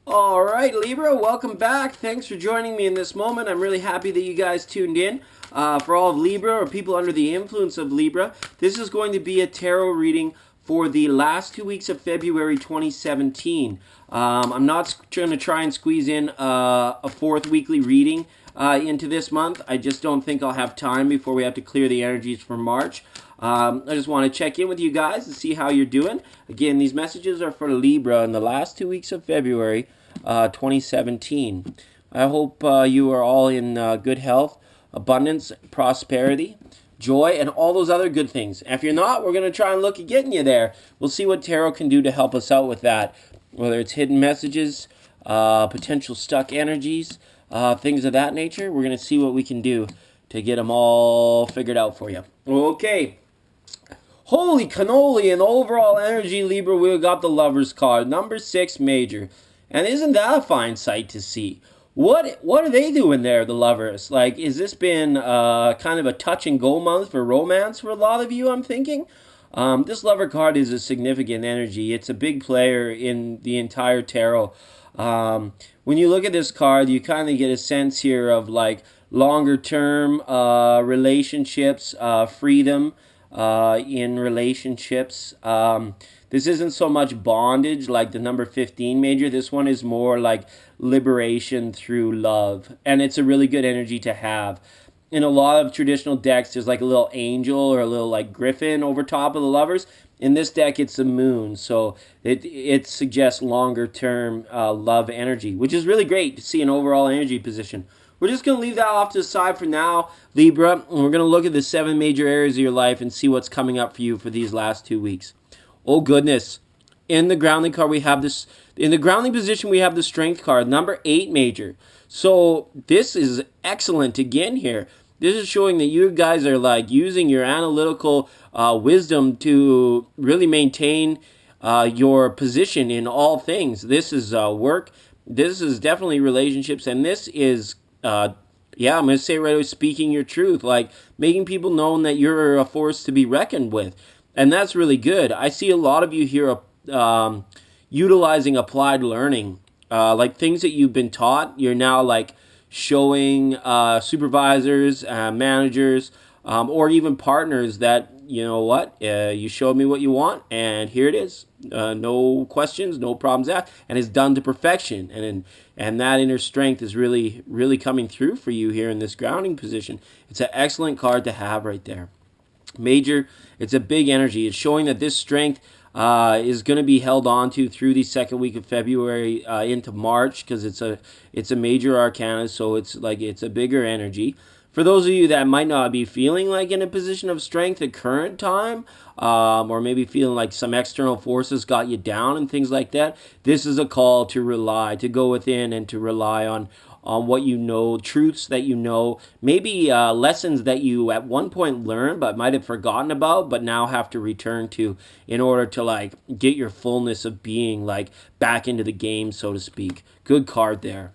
All right, Libra, welcome back. Thanks for joining me in this moment. I'm really happy that you guys tuned in. For all of Libra or people under the influence of Libra, this is going to be a tarot reading for the last 2 weeks of February 2017. I'm not going to try and squeeze in a fourth weekly reading into this month. I just don't think I'll have time before we have to clear the energies for March. I just want to check in with you guys and see how you're doing. Again, these messages are for Libra in the last 2 weeks of February 2017. I hope you are all in good health, abundance, prosperity, joy, and all those other good things. If you're not, we're going to try and look at getting you there. We'll see what tarot can do to help us out with that, whether it's hidden messages, potential stuck energies, things of that nature. We're going to see what we can do to get them all figured out for you. Okay. Holy cannoli and overall energy, Libra, we got the Lovers card, number 6 major. And isn't that a fine sight to see? What are they doing there, the Lovers? Like, has this been kind of a touch and go month for romance for a lot of you, I'm thinking? This Lover card is a significant energy. It's a big player in the entire tarot. When you look at this card, you kind of get a sense here of like longer term relationships, freedom in relationships. This isn't so much bondage like the number 15 major. This one is more like liberation through love. And it's a really good energy to have. In a lot of traditional decks, there's like a little angel or a little like griffin over top of the Lovers. In this deck, it's the moon. So it suggests longer term love energy, which is really great to see an overall energy position. We're just going to leave that off to the side for now, Libra. And we're going to look at the 7 major areas of your life and see what's coming up for you for these last 2 weeks. Oh, goodness. In the grounding card, we have this. In the grounding position, we have the Strength card, number 8 major. So this is excellent again here. This is showing that you guys are like using your analytical wisdom to really maintain your position in all things. This is work. This is definitely relationships. And this is, I'm going to say right away, speaking your truth. Like making people know that you're a force to be reckoned with. And that's really good. I see a lot of you here utilizing applied learning. Like things that you've been taught, you're now like showing supervisors, managers, or even partners that, you know what, you showed me what you want, and here it is. No questions, no problems asked, and it's done to perfection. And that inner strength is really, really coming through for you here in this grounding position. It's an excellent card to have right there. Major, it's a big energy. It's showing that this strength is going to be held on to through the second week of February into March, because it's a major arcana, so it's a bigger energy. For those of you that might not be feeling like in a position of strength at current time, or maybe feeling like some external forces got you down and things like that, this is a call to rely, to go within and to rely on what you know, truths that you know, maybe lessons that you at one point learned but might have forgotten about, but now have to return to in order to like get your fullness of being like back into the game, so to speak. Good card there.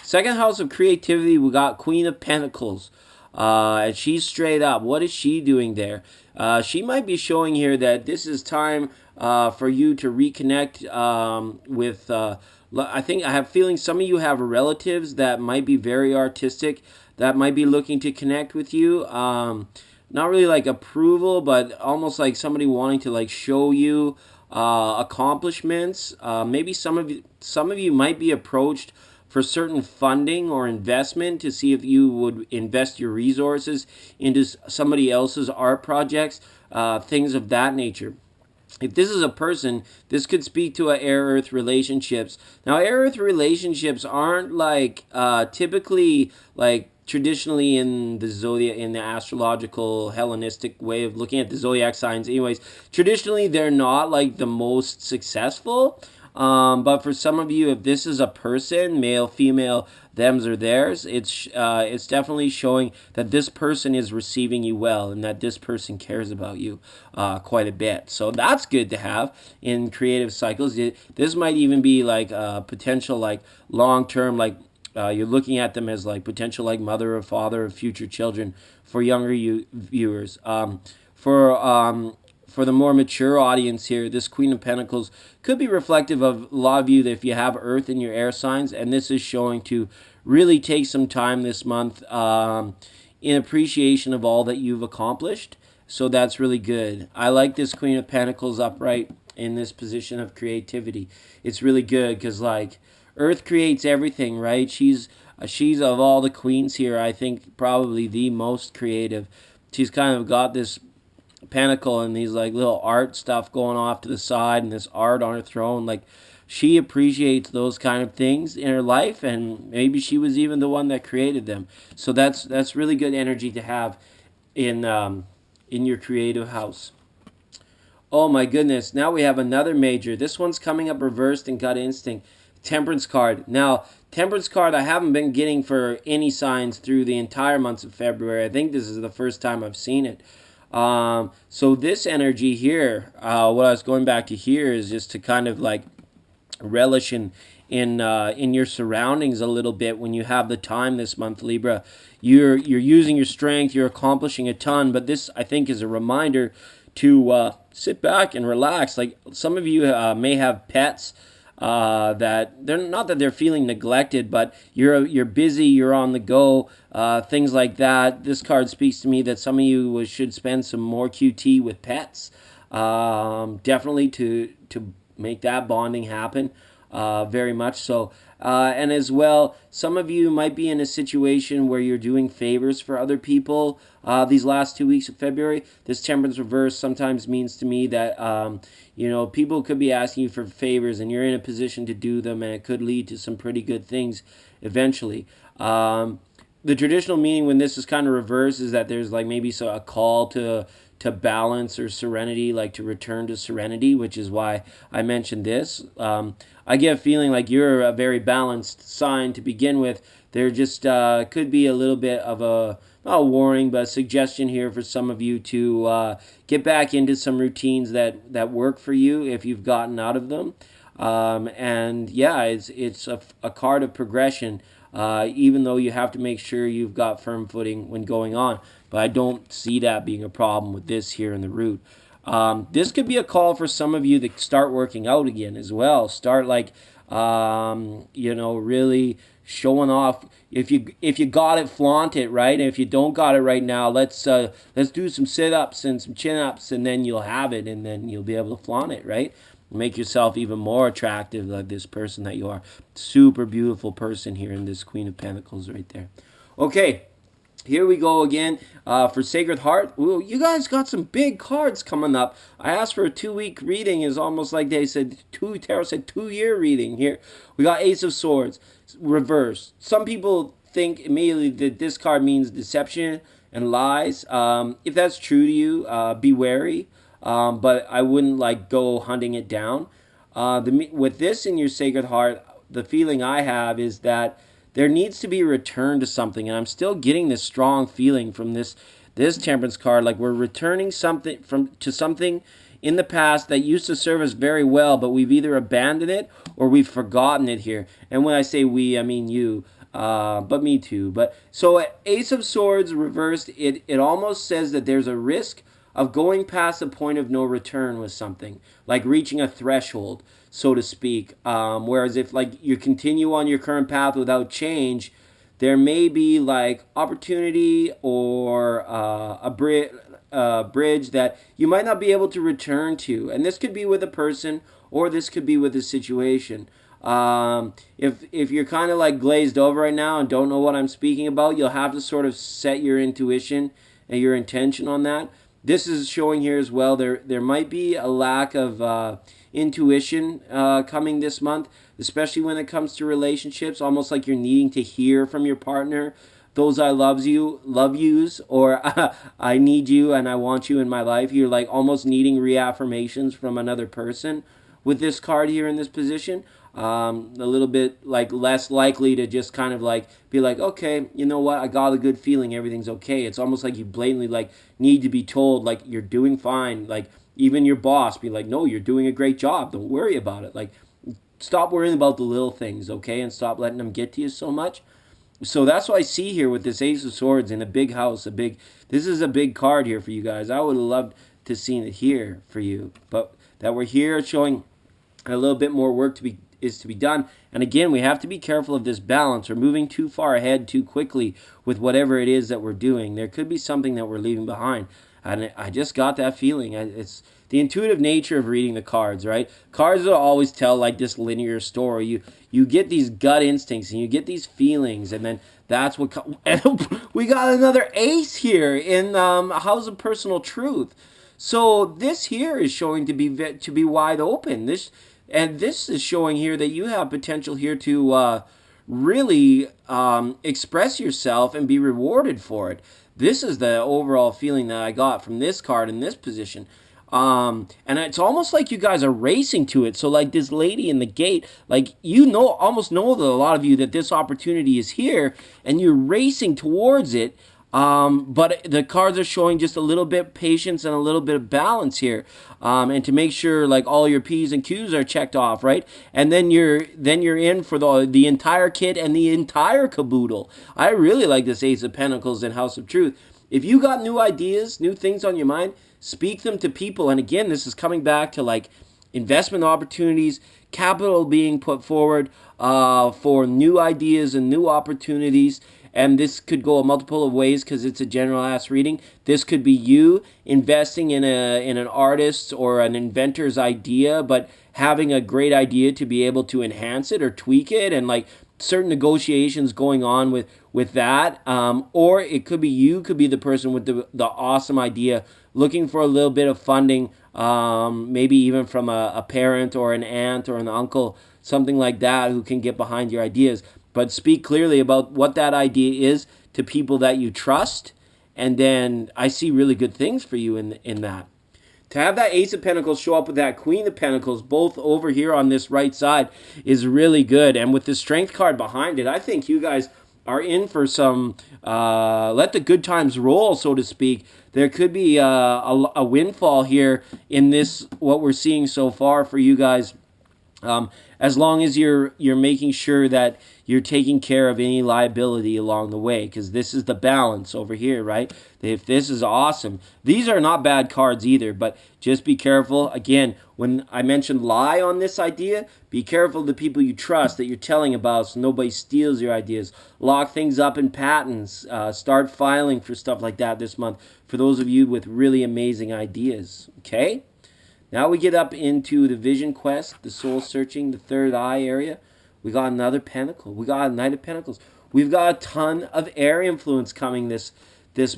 Second house of creativity, we got Queen of Pentacles. And she's straight up. What is she doing there? She might be showing here that this is time for you to reconnect with I have feeling some of you have relatives that might be very artistic, that might be looking to connect with you. Not really like approval, but almost like somebody wanting to like show you accomplishments. Maybe some of you might be approached for certain funding or investment to see if you would invest your resources into somebody else's art projects, things of that nature. If this is a person, this could speak to air-earth relationships. Now, air-earth relationships aren't like typically like traditionally in the zodiac, in the astrological Hellenistic way of looking at the zodiac signs. Anyways, traditionally they're not like the most successful. But for some of you, if this is a person, male, female, thems or theirs, it's definitely showing that this person is receiving you well and that this person cares about you quite a bit. So that's good to have in creative cycles. This might even be like potential like long-term, like you're looking at them as like potential like mother or father of future children for younger viewers. For for the more mature audience here, this Queen of Pentacles could be reflective of a lot of you that if you have Earth in your air signs, and this is showing to really take some time this month in appreciation of all that you've accomplished. So that's really good. I like this Queen of Pentacles upright in this position of creativity. It's really good because, like, Earth creates everything, right? She's of all the queens here, I think probably the most creative. She's kind of got this pentacle and these like little art stuff going off to the side and this art on her throne. Like, she appreciates those kind of things in her life, and maybe she was even the one that created them. So that's really good energy to have in your creative house. Oh my goodness, now we have another major. This one's coming up reversed in gut instinct. Temperance card. Now, Temperance card I haven't been getting for any signs through the entire months of February. I think this is the first time I've seen it. So this energy here, what I was going back to here is just to kind of like relish in your surroundings a little bit when you have the time this month, Libra. You're using your strength, you're accomplishing a ton, but this I think is a reminder to sit back and relax. Like, some of you may have pets that they're not that they're feeling neglected, but you're busy, you're on the go, things like that. This card speaks to me that some of you should spend some more QT with pets, definitely to make that bonding happen, very much so. And as well, some of you might be in a situation where you're doing favors for other people these last 2 weeks of February. This Temperance reverse sometimes means to me that people could be asking you for favors and you're in a position to do them, and it could lead to some pretty good things eventually. The traditional meaning when this is kind of reversed is that there's like maybe a call to balance or serenity, like to return to serenity, which is why I mentioned this. I get a feeling like you're a very balanced sign to begin with. There just could be a little bit of a, not a warning, but a suggestion here for some of you to get back into some routines that work for you if you've gotten out of them. And yeah, it's a card of progression, even though you have to make sure you've got firm footing when going on. But I don't see that being a problem with this here in the root. This could be a call for some of you to start working out again as well. Start like, really showing off. If you got it, flaunt it, right? And if you don't got it right now, let's do some sit-ups and some chin-ups, and then you'll have it, and then you'll be able to flaunt it, right? Make yourself even more attractive, like this person that you are. Super beautiful person here in this Queen of Pentacles right there. Okay. Here we go again for Sacred Heart. Ooh, you guys got some big cards coming up. I asked for a 2-week reading. It's almost like they said tarot said 2-year reading. Here we got Ace of Swords reverse. Some people think immediately that this card means deception and lies. If that's true to you, be wary. But I wouldn't like go hunting it down. With this in your Sacred Heart, the feeling I have is that there needs to be a return to something, and I'm still getting this strong feeling from this Temperance card, like we're returning something to something in the past that used to serve us very well, but we've either abandoned it or we've forgotten it here. And when I say we, I mean you, but me too. But so Ace of Swords reversed, it almost says that there's a risk of going past a point of no return with something, like reaching a threshold, so to speak. Whereas if like you continue on your current path without change, there may be like opportunity or a bridge that you might not be able to return to. And this could be with a person, or this could be with a situation. If you're kind of like glazed over right now and don't know what I'm speaking about, you'll have to sort of set your intuition and your intention on that. This is showing here as well. There might be a lack of intuition coming this month, especially when it comes to relationships. Almost like you're needing to hear from your partner those I love yous, or I need you and I want you in my life. You're like almost needing reaffirmations from another person with this card here in this position. A little bit like less likely to just kind of like be like, okay, you know what, I got a good feeling, everything's okay. It's almost like you blatantly like need to be told like you're doing fine. Like even your boss be like, no, you're doing a great job, don't worry about it. Like stop worrying about the little things, okay, and stop letting them get to you so much. So that's what I see here with this Ace of Swords in a big house. This is a big card here for you guys. I would have loved to seeing it here for you, but that we're here showing a little bit more work to be done. And again, we have to be careful of this balance. We're moving too far ahead too quickly with whatever it is that we're doing. There could be something that we're leaving behind. And I just got that feeling. It's the intuitive nature of reading the cards, right? Cards will always tell like this linear story. You get these gut instincts and you get these feelings, and then that's what. And we got another ace here in House of Personal Truth. So this here is showing to be wide open. This is showing here that you have potential here to really express yourself and be rewarded for it. This is the overall feeling that I got from this card in this position. And it's almost like you guys are racing to it. So like this lady in the gate, like almost know that a lot of you that this opportunity is here and you're racing towards it. But the cards are showing just a little bit of patience and a little bit of balance here, and to make sure like all your P's and Q's are checked off, right? And then you're in for the entire kit and the entire caboodle. I really like this Ace of Pentacles in House of Truth. If you got new ideas, new things on your mind, speak them to people. And again, this is coming back to like investment opportunities, capital being put forward for new ideas and new opportunities. And this could go a multiple of ways because it's a general ass reading. This could be you investing in an artist's or an inventor's idea, but having a great idea to be able to enhance it or tweak it, and like certain negotiations going on with that. Or it could be you could be the person with the awesome idea, looking for a little bit of funding, maybe even from a parent or an aunt or an uncle, something like that, who can get behind your ideas. But speak clearly about what that idea is to people that you trust, and then I see really good things for you in that. To have that Ace of Pentacles show up with that Queen of Pentacles, both over here on this right side, is really good. And with the Strength card behind it, I think you guys are in for some let the good times roll, so to speak. There could be a windfall here in this, what we're seeing so far for you guys. As long as you're making sure that you're taking care of any liability along the way, because this is the balance over here, right? If this is awesome. These are not bad cards either, but just be careful. Again, when I mentioned lie on this idea, be careful of the people you trust that you're telling about so nobody steals your ideas. Lock things up in patents. Start filing for stuff like that this month for those of you with really amazing ideas, okay? Now we get up into the Vision Quest, the Soul Searching, the Third Eye area. We got another Pentacle. We got a Knight of Pentacles. We've got a ton of air influence coming this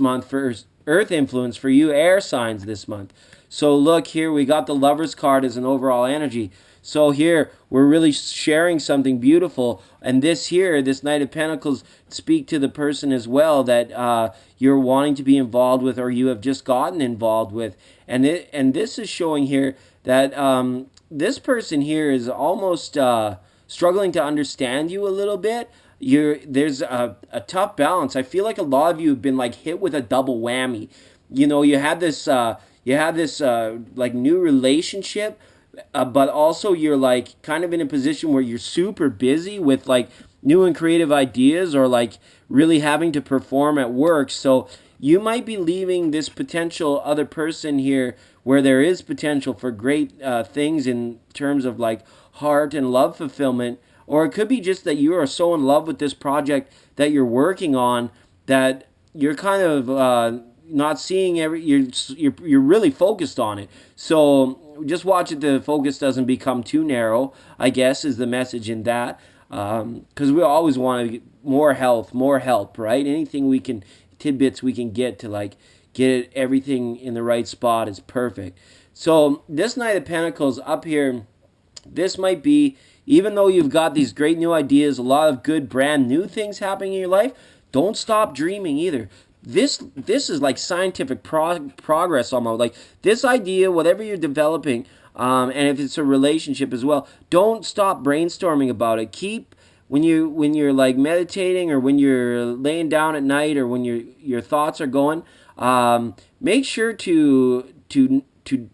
month for Earth influence for you air signs this month. So look here, we got the Lover's card as an overall energy. So here, we're really sharing something beautiful. And this here, this Knight of Pentacles, speak to the person as well that you're wanting to be involved with, or you have just gotten involved with. And this is showing here that this person here is almost struggling to understand you a little bit. There's a tough balance. I feel like a lot of you have been like hit with a double whammy. You know, you had this like new relationship, but also you're like kind of in a position where you're super busy with like new and creative ideas, or like really having to perform at work. So you might be leaving this potential other person here where there is potential for great things in terms of like heart and love fulfillment. Or it could be just that you are so in love with this project that you're working on that you're kind of not seeing you're really focused on it. So just watch it, the focus doesn't become too narrow, I guess, is the message in that. Because we always want to get more health, more help, right? Anything we can, tidbits we can get to like get everything in the right spot is perfect. So this Knight of Pentacles up here, this might be, even though you've got these great new ideas, a lot of good brand new things happening in your life, don't stop dreaming either. This is like scientific progress almost. Like this idea, whatever you're developing, and if it's a relationship as well, don't stop brainstorming about it. Keep, when you're like meditating, or when you're laying down at night, or when your thoughts are going, make sure to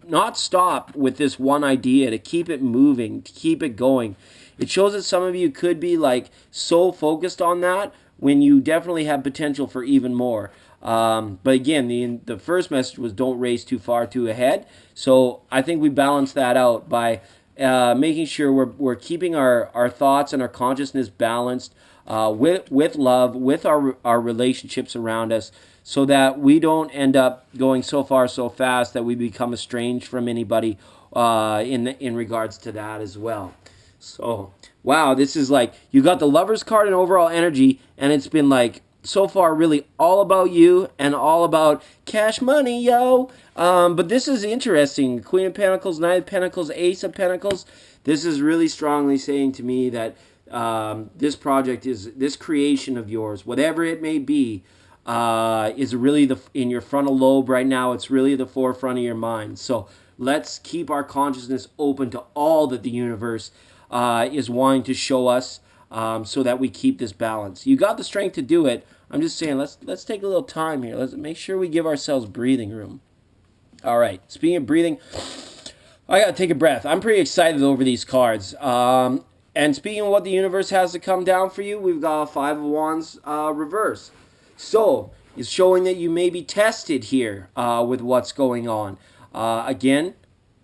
not stop with this one idea, to keep it moving, to keep it going. It shows that some of you could be like so focused on that when you definitely have potential for even more. But again, the first message was don't race too far too ahead. So I think we balance that out by making sure we're keeping our thoughts and our consciousness balanced with love, with our relationships around us, so that we don't end up going so far so fast that we become estranged from anybody in regards to that as well. So, wow, this is like, you got the Lover's card and overall energy, and it's been like, so far really all about you and all about cash money, yo. But this is interesting. Queen of Pentacles, Knight of Pentacles, Ace of Pentacles. This is really strongly saying to me that this project this creation of yours, whatever it may be, is really in your frontal lobe right now. It's really the forefront of your mind. So let's keep our consciousness open to all that the universe is wanting to show us, so that we keep this balance. You got the strength to do it. I'm just saying, let's take a little time here. Let's make sure we give ourselves breathing room. All right. Speaking of breathing, I gotta take a breath. I'm pretty excited over these cards. And speaking of what the universe has to come down for you, we've got a Five of Wands reverse. So it's showing that you may be tested here with what's going on. Again,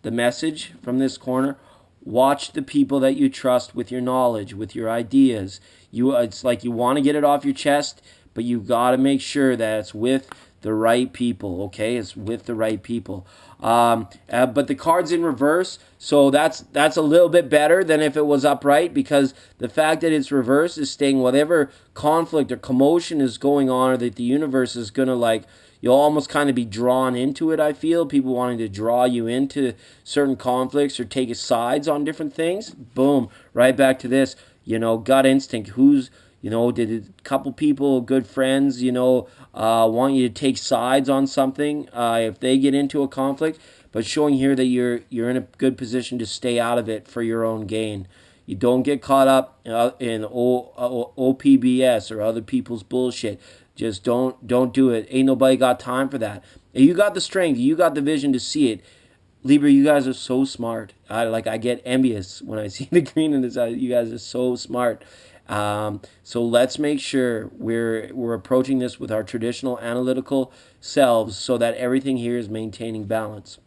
the message from this corner: watch the people that you trust with your knowledge, with your ideas. It's like you want to get it off your chest, but you got to make sure that it's with the right people, okay? It's with the right people. But the card's in reverse, so that's a little bit better than if it was upright, because the fact that it's reverse is saying whatever conflict or commotion is going on, or that the universe is going to, like, you'll almost kind of be drawn into it, I feel. People wanting to draw you into certain conflicts or take sides on different things. Boom, right back to this, gut instinct. Did a couple people, good friends, want you to take sides on something if they get into a conflict, but showing here that you're in a good position to stay out of it for your own gain. You don't get caught up in OPBS or other people's bullshit. Just don't do it. Ain't nobody got time for that. You got the strength. You got the vision to see it. Libra, you guys are so smart. I get envious when I see the green in this eye. You guys are so smart. So let's make sure we're approaching this with our traditional analytical selves, so that everything here is maintaining balance.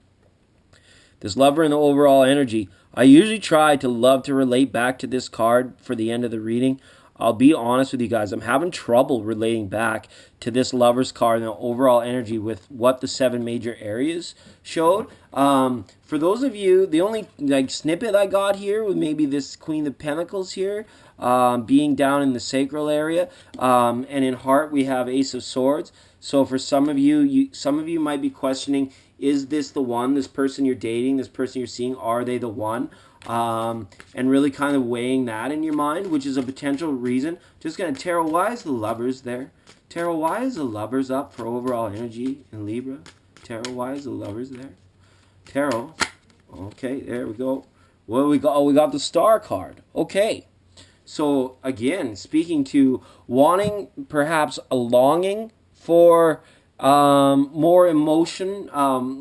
This Lover and the overall energy. I usually try to love to relate back to this card for the end of the reading. I'll be honest with you guys, I'm having trouble relating back to this Lover's card and the overall energy with what the 7 major areas showed. For those of you, the only snippet I got here was maybe this Queen of Pentacles here, being down in the sacral area, and in heart we have Ace of Swords. So for some of you might be questioning, is this the one? This person you're dating, this person you're seeing, are they the one? And really kind of weighing that in your mind, which is a potential reason. Just gonna tarot, why is the Lovers there? Tarot, why is the Lovers up for overall energy in Libra? Tarot, why is the Lovers there? Tarot, okay, there we go. What do we got? Oh, we got the Star card. Okay, so again, speaking to wanting perhaps a longing for more emotion,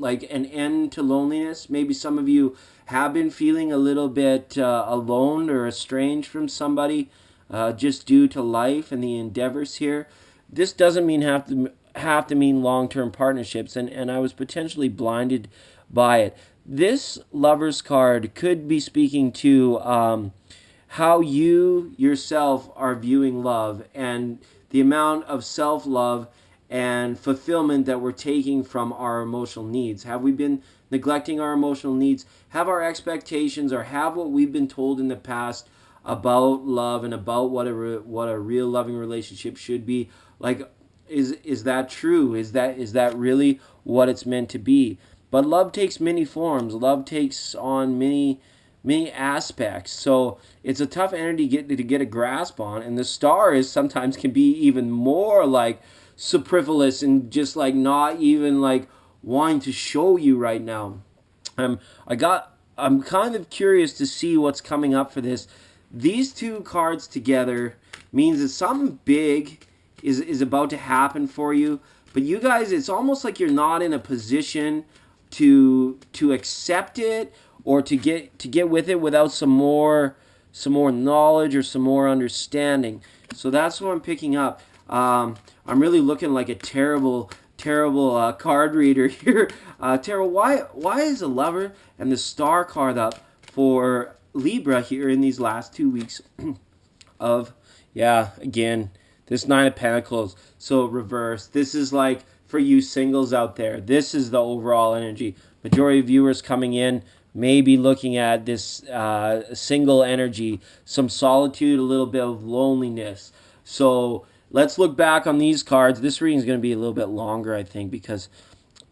like an end to loneliness. Maybe some of you have been feeling a little bit alone or estranged from somebody just due to life and the endeavors here. This doesn't mean have to mean long-term partnerships, and I was potentially blinded by it. This Lover's card could be speaking to how you yourself are viewing love and the amount of self-love and fulfillment that we're taking from our emotional needs. Have we been neglecting our emotional needs? Have our expectations, or have what we've been told in the past about love and about what a real loving relationship should be, like, is that true? Is that really what it's meant to be? But love takes many forms. Love takes on many aspects. So it's a tough energy to get a grasp on. And the Star is sometimes can be even more like superfluous and just like not even like wanting to show you right now. I'm kind of curious to see what's coming up for this. These two cards together means that something big is about to happen for you. But you guys, it's almost like you're not in a position to accept it or to get with it without some more knowledge or some more understanding. So that's what I'm picking up. I'm really looking like a terrible card reader here. Tara, why is the Lover and the Star card up for Libra here in these last 2 weeks of, yeah, again, this Nine of Pentacles, so reverse. This is like for you singles out there. This is the overall energy. Majority of viewers coming in may be looking at this single energy, some solitude, a little bit of loneliness. So let's look back on these cards. This reading is going to be a little bit longer, I think, because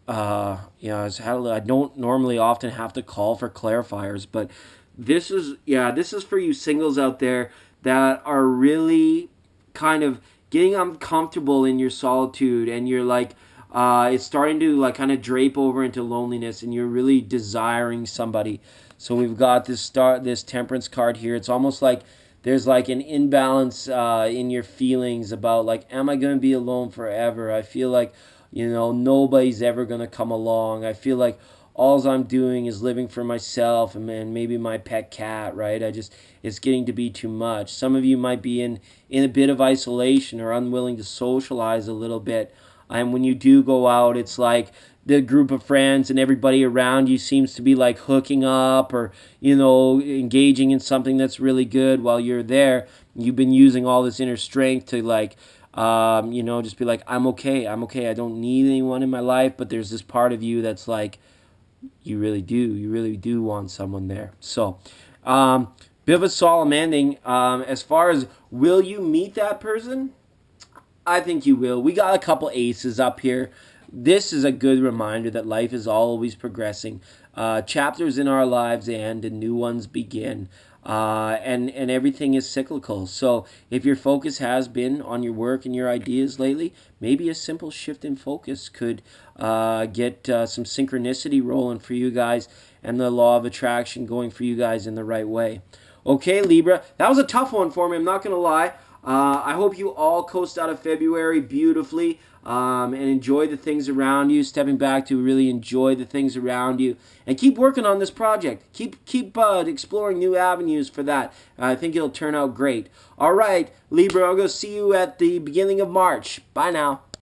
I don't normally often have to call for clarifiers, but this is for you singles out there that are really kind of getting uncomfortable in your solitude, and you're like, it's starting to like kind of drape over into loneliness, and you're really desiring somebody. So we've got this Temperance card here. It's almost like there's like an imbalance in your feelings about like, am I going to be alone forever? I feel like, nobody's ever going to come along. I feel like all I'm doing is living for myself and maybe my pet cat, right? It's getting to be too much. Some of you might be in a bit of isolation or unwilling to socialize a little bit. And when you do go out, it's like the group of friends and everybody around you seems to be like hooking up or, engaging in something that's really good while you're there. You've been using all this inner strength to like, just be like, I'm okay. I don't need anyone in my life. But there's this part of you that's like, you really do want someone there. So, bit of a solemn ending. As far as will you meet that person? I think you will. We got a couple aces up here. This is a good reminder that life is always progressing. Chapters in our lives end and new ones begin. And everything is cyclical. So if your focus has been on your work and your ideas lately, maybe a simple shift in focus could get some synchronicity rolling for you guys and the law of attraction going for you guys in the right way. Okay, Libra, that was a tough one for me, I'm not going to lie. I hope you all coast out of February beautifully and enjoy the things around you, stepping back to really enjoy the things around you, and keep working on this project. Keep exploring new avenues for that. I think it'll turn out great. All right, Libra, I'll go see you at the beginning of March. Bye now.